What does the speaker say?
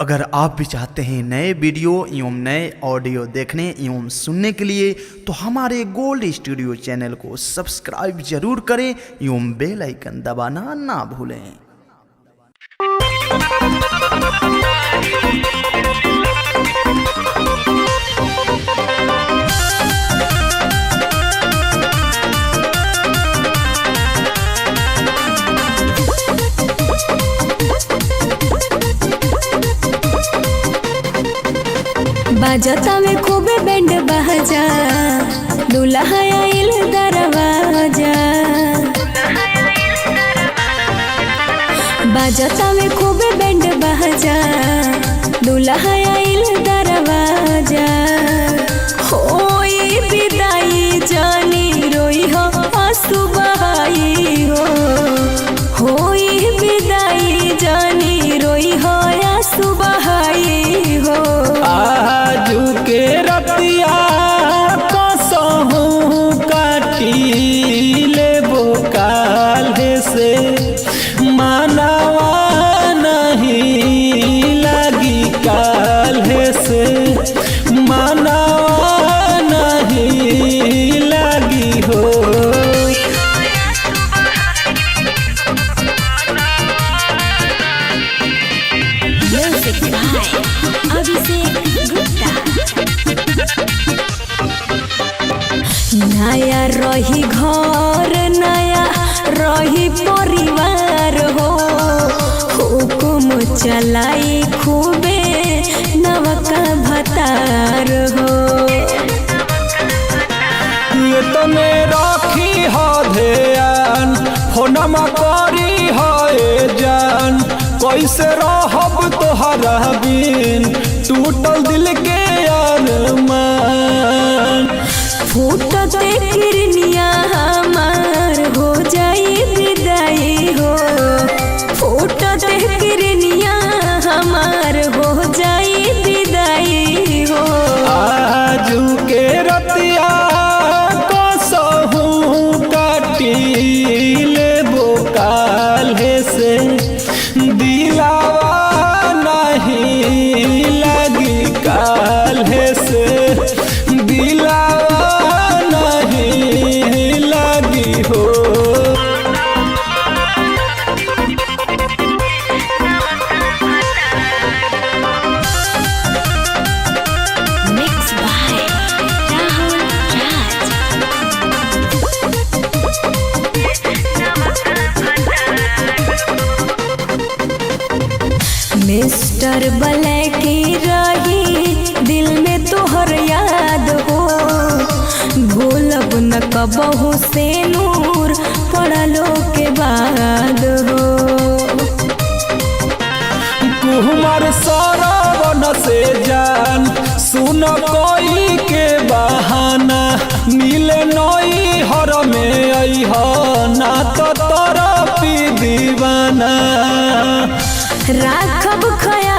अगर आप भी चाहते हैं नए वीडियो एवं नए ऑडियो देखने एवं सुनने के लिए तो हमारे गोल्ड स्टूडियो चैनल को सब्सक्राइब जरूर करें एवं बेल आइकन दबाना ना भूलें। बाजता में खूबे बैंड बाजा, दुल्हा आइल दरवाजा। बाजता में खूबे बैंड बाजा, दुल्हा आइल दरवाजा। होई विदाई जानी रोई हो आंसू बहाई हो, होई विदाई जानी रोई हो आंसू बहाई हो। आजू के रतिया कसहू काटी लेबो काल्हे से, मानवा नहीं लगी काल्हे से, मानवा नहीं लगी हो। नया रही घर, नया रही परिवार हो, हुकुम चलाई खूबे नवका भतार हो। ये तने राखी हो ध्यान, फोनमा करी हो जान, कैसे रहब तोहरा बिन, टूटल दिल के अरमान। फूटते किरनिया हमार हो जाई विदाई हो, फूटते किरनिया हमार हो जाई विदाई हो। आजू के रतिया कसहू काटी लेबो काल्हे से, दिलावा नहीं लगी काल्हे से, दिलावा नहीं लगी हो। Mixed by Rahul Raj. Mister Blackie रही दिल में तोहर याद हो, भूलब न कबहू से नूर पड़लो के बाद हो। कुमार सरवन से जान, सुन कोई के बहाना, मिले नई हर में अइह ना तो तरफी दीवाना। राखब खया